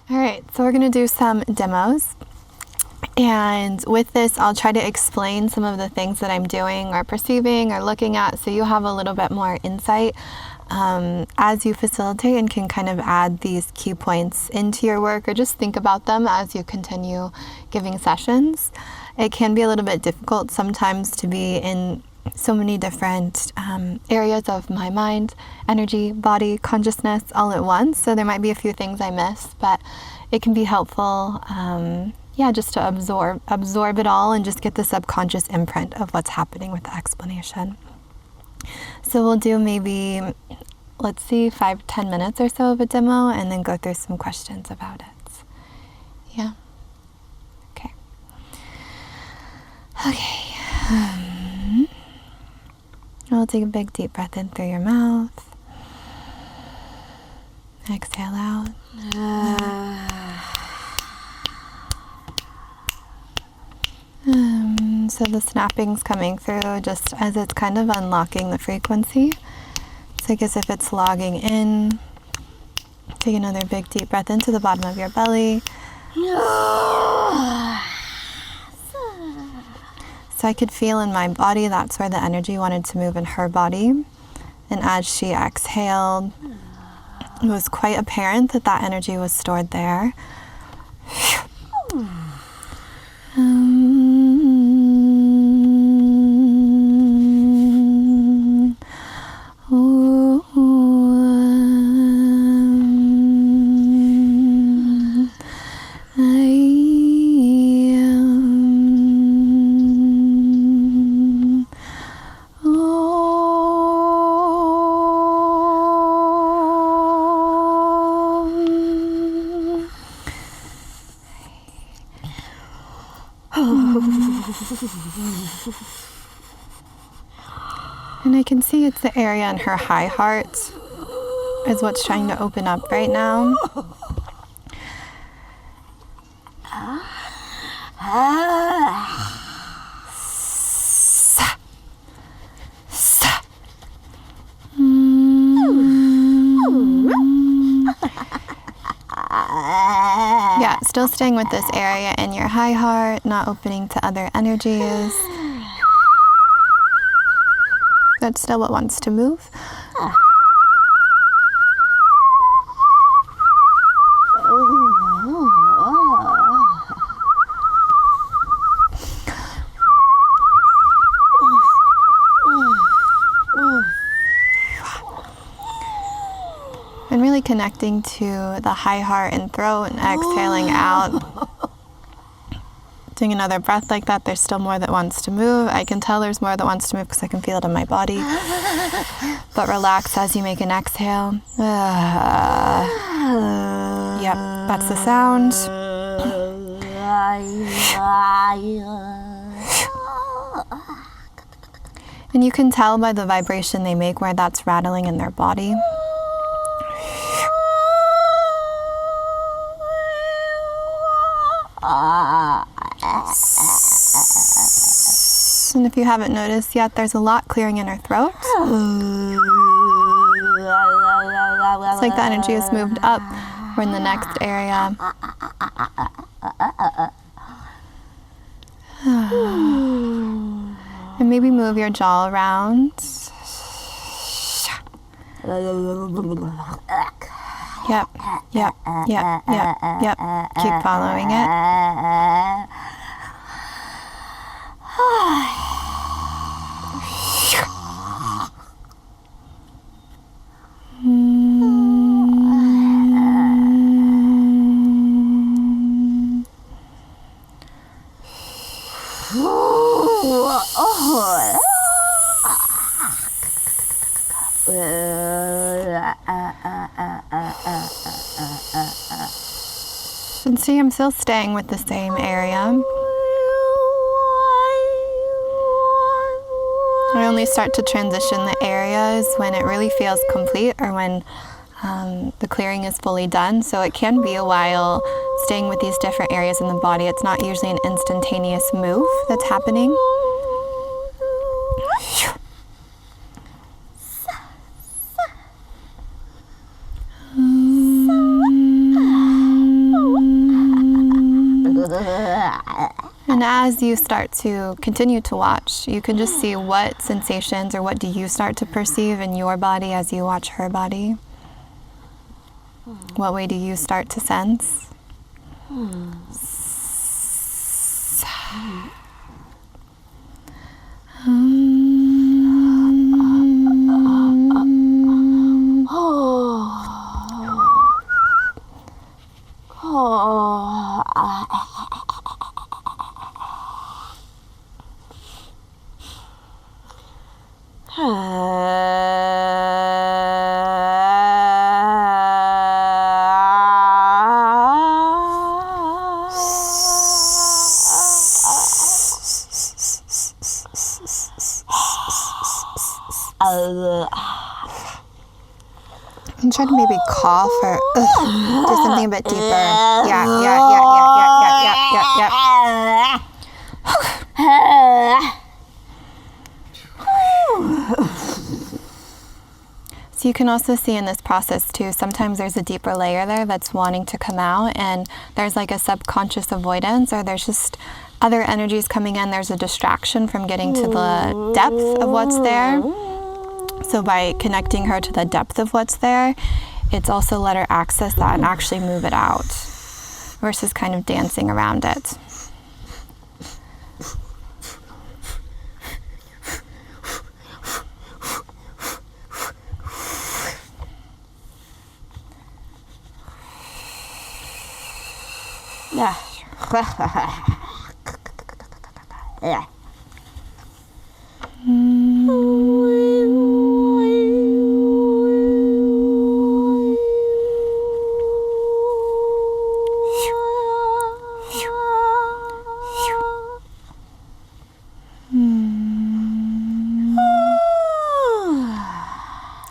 All right, so we're going to do some demos. And with this, I'll try to explain some of the things that I'm doing or perceiving or looking at, so you have a little bit more insight as you facilitate, and can kind of add these key points into your work, or just think about them as you continue giving sessions. It can be a little bit difficult sometimes to be in so many different areas of my mind, energy, body, consciousness all at once. So there might be a few things I miss, but it can be helpful, just to absorb it all and just get the subconscious imprint of what's happening with the explanation. So we'll do maybe, let's see, 5-10 minutes or so of a demo, and then go through some questions about it. Yeah? Okay. Okay. I'll take a big deep breath in through your mouth. Exhale out. So the snapping's coming through just as it's kind of unlocking the frequency. It's like as if it's logging in. Take another big deep breath into the bottom of your belly. So I could feel in my body that's where the energy wanted to move in her body. And as she exhaled, it was quite apparent that that energy was stored there. And I can see it's the area in her high heart is what's trying to open up right now. Yeah, still staying with this area in your high heart, not opening to other energies. That's still what wants to move. And really connecting to the high heart and throat, and exhaling out. Doing another breath like that. There's still more that wants to move. I can tell there's more that wants to move because I can feel it in my body. But relax as you make an exhale. Yep, that's the sound. And you can tell by the vibration they make where that's rattling in their body. And if you haven't noticed yet, there's a lot clearing in her throat. It's like the energy has moved up. We're in the next area. And maybe move your jaw around. Yep, yep, yep, yep, yep. Keep following it. And see, I'm still staying with the same area. I only start to transition the areas when it really feels complete, or when the clearing is fully done. So it can be a while staying with these different areas in the body. It's not usually an instantaneous move that's happening. as you start to continue to watch, you can just see what sensations or what do you start to perceive in your body as you watch her body. What way do you start to sense? And try to maybe cough or do something a bit deeper. Yeah. So you can also see in this process too, sometimes there's a deeper layer there that's wanting to come out, and there's like a subconscious avoidance, or there's just other energies coming in. There's a distraction from getting to the depth of what's there. So by connecting her to the depth of what's there, it's also let her access that and actually move it out versus kind of dancing around it. Yeah.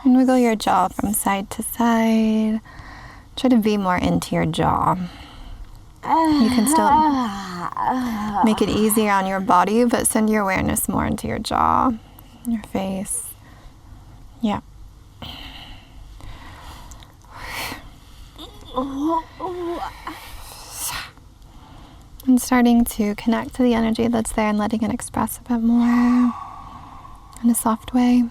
And wiggle your jaw from side to side. Try to be more into your jaw. You can still make it easier on your body, but send your awareness more into your jaw, your face. Yeah. And starting to connect to the energy that's there and letting it express a bit more in a soft way.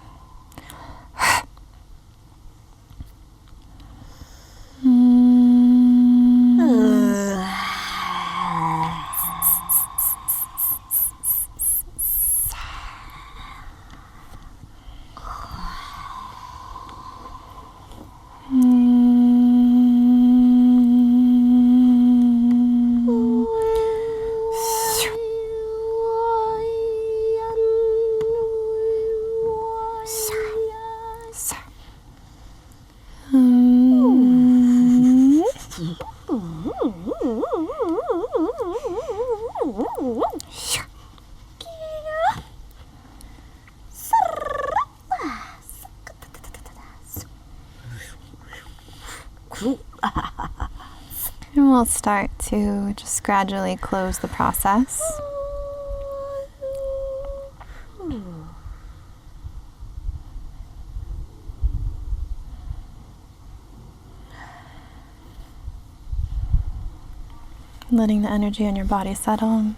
And we'll start to just gradually close the process. Letting the energy in your body settle.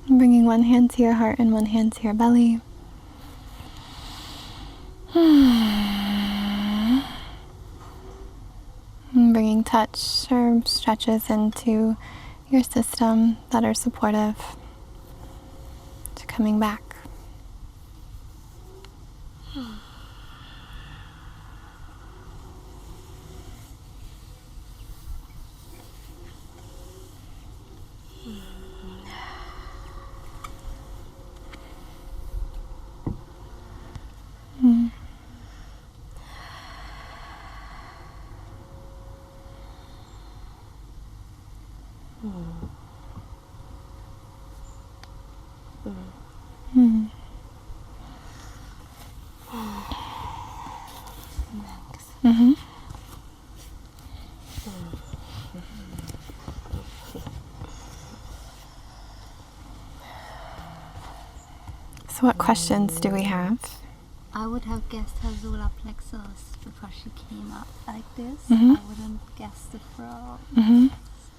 Bringing one hand to your heart and one hand to your belly. And bringing touch or stretches into your system that are supportive to coming back. So what questions do we have? I would have guessed her solar plexus because she came up like this. Mhm. I wouldn't guess the throat. Mm-hmm.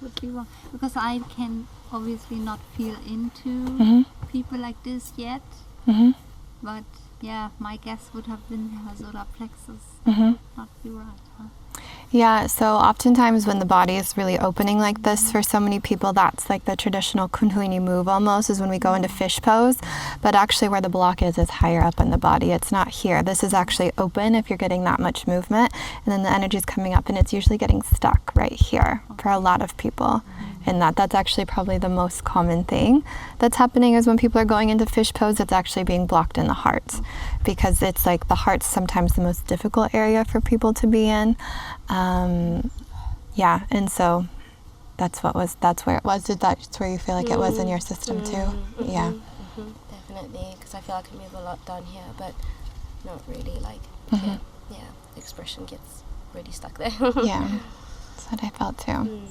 Would be wrong because I can obviously not feel into Mm-hmm. people like this yet. Mm-hmm. But yeah, my guess would have been her solar plexus. Mm-hmm. Not be right, huh? Yeah, so oftentimes when the body is really opening like this, for so many people, that's like the traditional Kundalini move almost, is when we go into fish pose. But actually where the block is higher up in the body. It's not here. This is actually open if you're getting that much movement. And then the energy is coming up and it's usually getting stuck right here for a lot of people. And that's actually probably the most common thing that's happening is when people are going into fish pose, it's actually being blocked in the heart. Because it's like the heart's sometimes the most difficult area for people to be in. Yeah, and so that's where it was. That's where you feel like it was in your system too? Yeah. Definitely, because I feel I can move a lot down here, but not really like Mhm. yeah, the expression gets really stuck there. Yeah, that's what I felt too.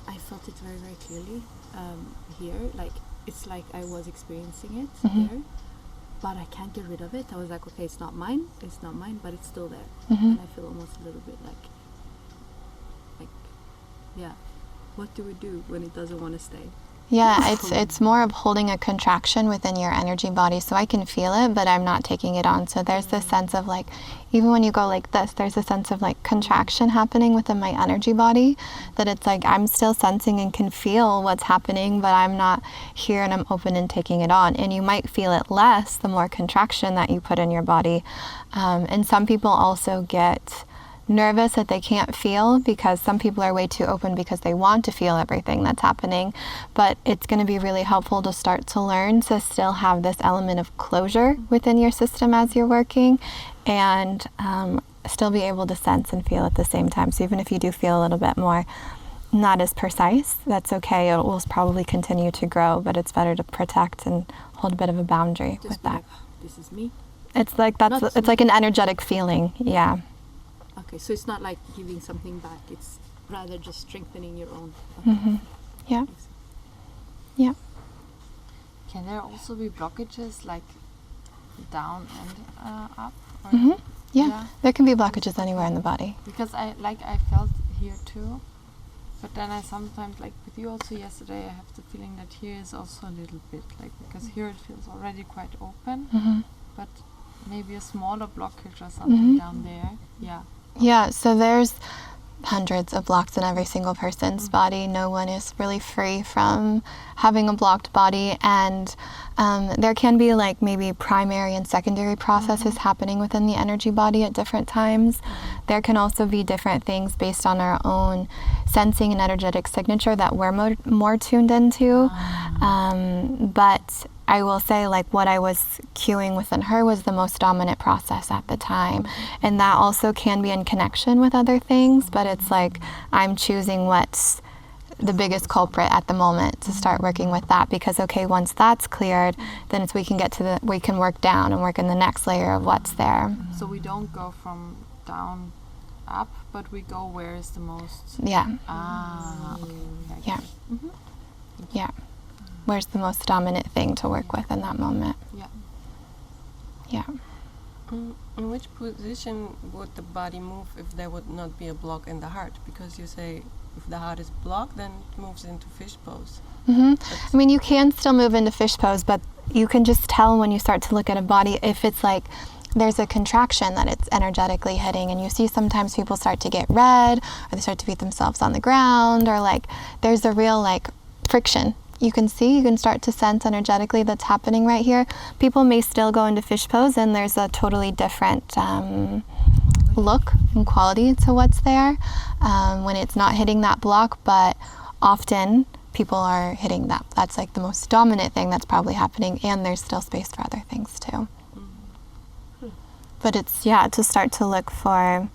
I felt it very, very clearly here. Like, it's like I was experiencing it Mhm. there, but I can't get rid of it. I was like, okay, it's not mine, but it's still there. Mhm. And I feel almost a little bit like, yeah, what do we do when it doesn't want to stay? Yeah, it's more of holding a contraction within your energy body, so I can feel it, but I'm not taking it on. So there's this sense of like, even when you go like this, there's a sense of like contraction happening within my energy body, that it's like I'm still sensing and can feel what's happening, but I'm not here and I'm open and taking it on. And you might feel it less the more contraction that you put in your body. And some people also get nervous that they can't feel, because some people are way too open because they want to feel everything that's happening. But it's going to be really helpful to start to learn to still have this element of closure within your system as you're working, and still be able to sense and feel at the same time. So even if you do feel a little bit more not as precise, that's okay. It will probably continue to grow, but it's better to protect and hold a bit of a boundary Just with be that. like, it's me. It's like Not it's like an energetic feeling. Yeah. Okay, so it's not like giving something back. It's rather just strengthening your own. Okay. Mm-hmm. Yeah. Makes sense. Yeah. Can there also be blockages like down and up? Or Mm-hmm. Yeah. Yeah. There can be blockages anywhere in the body. Because I felt here too, but then I sometimes, like with you also yesterday, I have the feeling that here is also a little bit like, because here it feels already quite open, Mm-hmm. but maybe a smaller blockage or something Mhm. down there. Yeah. Yeah, so there's hundreds of blocks in every single person's body. No one is really free from having a blocked body, and there can be like maybe primary and secondary processes happening within the energy body at different times. There can also be different things based on our own sensing and energetic signature that we're more tuned into. But I will say, like, what I was cueing within her was the most dominant process at the time. And that also can be in connection with other things, but it's like I'm choosing what's the biggest culprit at the moment to start working with that, because okay, once that's cleared, then we can work down and work in the next layer of what's there. So we don't go from down up, but we go where is the most. Yeah. Okay. Yeah. Yeah. Where's the most dominant thing to work with in that moment? Yeah. Yeah. In which position would the body move if there would not be a block in the heart? Because you say if the heart is blocked, then it moves into fish pose. Mm-hmm. I mean, you can still move into fish pose, but you can just tell when you start to look at a body if it's like there's a contraction that it's energetically hitting, and you see sometimes people start to get red, or they start to beat themselves on the ground, or like there's a real like friction. You can start to sense energetically that's happening right here. People may still go into fish pose and there's a totally different look and quality to what's there when it's not hitting that block, but often people are hitting that. That's like the most dominant thing that's probably happening, and there's still space for other things too. But it's, to start to look for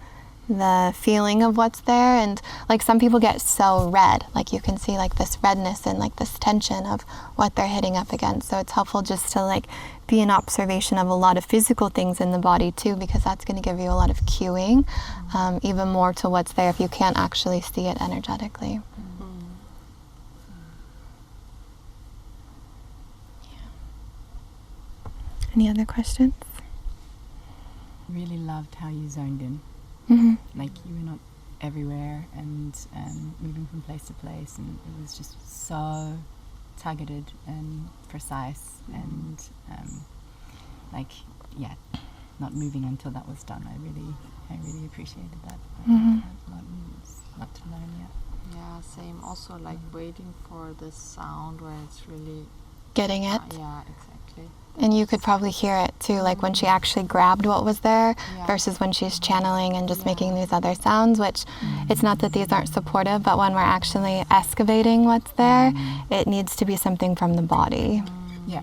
the feeling of what's there. And like some people get so red, like you can see like this redness and like this tension of what they're hitting up against. So it's helpful just to like be an observation of a lot of physical things in the body too, because that's going to give you a lot of cueing, even more to what's there if you can't actually see it energetically. Any other questions? Really loved how you zoned in. Like you were not everywhere and moving from place to place, and it was just so targeted and precise and not moving until that was done. I really appreciated that. I had a lot to learn yet. Yeah, same. Also, like waiting for the sound where it's really Getting it. yeah, exactly. And you could probably hear it too, like when she actually grabbed what was there Yeah. versus when she's channeling and just making these other sounds, which it's not that these aren't supportive, but when we're actually excavating what's there, it needs to be something from the body. Yeah.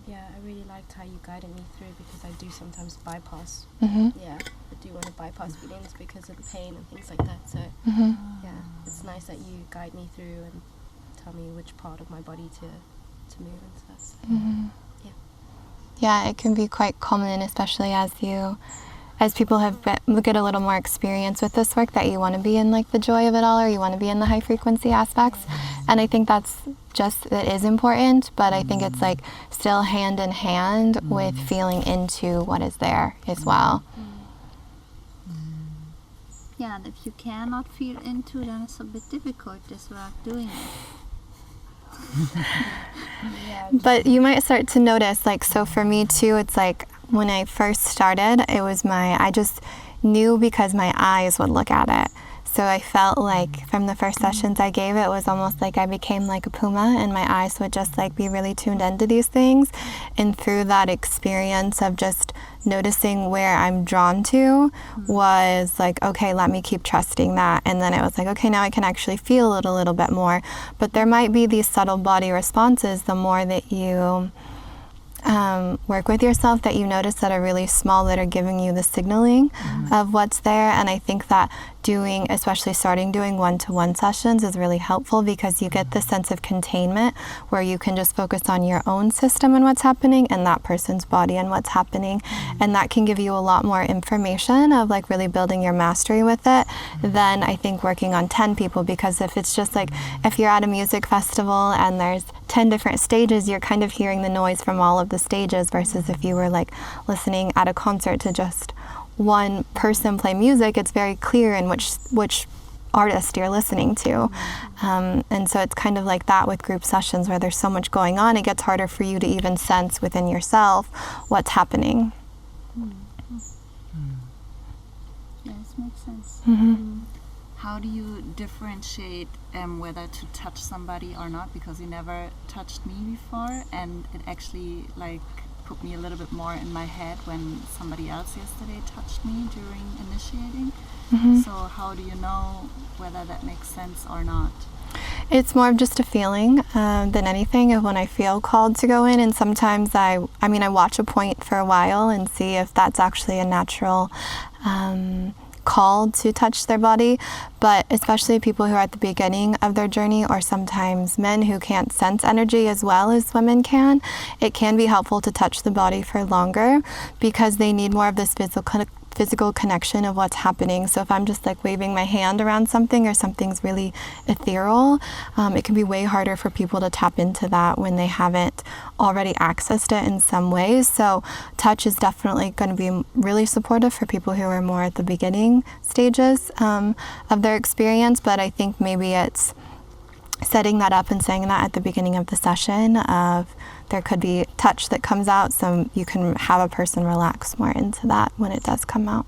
Yeah, I really liked how you guided me through, because I do sometimes bypass. Mm-hmm. Yeah, I do want to bypass feelings because of the pain and things like that. So Mm-hmm. yeah, it's nice that you guide me through and tell me which part of my body to move and stuff. So, Mm-hmm. yeah. Yeah, it can be quite common, especially as people get a little more experience with this work, that you want to be in like the joy of it all, or you want to be in the high frequency aspects. And I think it is important, but I think it's like still hand in hand with feeling into what is there as well. Yeah, and if you cannot feel into, then it's a bit difficult this work doing it. Yeah. But you might start to notice, like, so for me too, it's like when I first started, I just knew because my eyes would look at it. So I felt like from the first sessions I gave, it was almost like I became like a puma, and my eyes would just like be really tuned into these things. And through that experience of just noticing where I'm drawn to was like, okay, let me keep trusting that. And then it was like, okay, now I can actually feel it a little bit more. But there might be these subtle body responses the more that you work with yourself, that you notice that are really small, that are giving you the signaling of what's there. And I think that especially starting doing one-to-one sessions is really helpful, because you get the sense of containment where you can just focus on your own system and what's happening, and that person's body and what's happening. And that can give you a lot more information of like really building your mastery with it than I think working on 10 people. Because if it's just like, if you're at a music festival and there's 10 different stages, you're kind of hearing the noise from all of the stages, versus if you were like listening at a concert to just one person play music, it's very clear in which artist you're listening to. And so it's kind of like that with group sessions, where there's so much going on, it gets harder for you to even sense within yourself what's happening. Yes, makes sense. How do you differentiate whether to touch somebody or not? Because you never touched me before, and it actually like put me a little bit more in my head when somebody else yesterday touched me during initiating. So how do you know whether that makes sense or not? It's more of just a feeling than anything of when I feel called to go in. And sometimes I watch a point for a while and see if that's actually a natural called to touch their body. But especially people who are at the beginning of their journey, or sometimes men who can't sense energy as well as women can, it can be helpful to touch the body for longer, because they need more of this physical connection of what's happening. So if I'm just like waving my hand around something, or something's really ethereal, it can be way harder for people to tap into that when they haven't already accessed it in some ways. So touch is definitely going to be really supportive for people who are more at the beginning stages of their experience. But I think maybe it's setting that up and saying that at the beginning of the session of there could be touch that comes out, so you can have a person relax more into that when it does come out.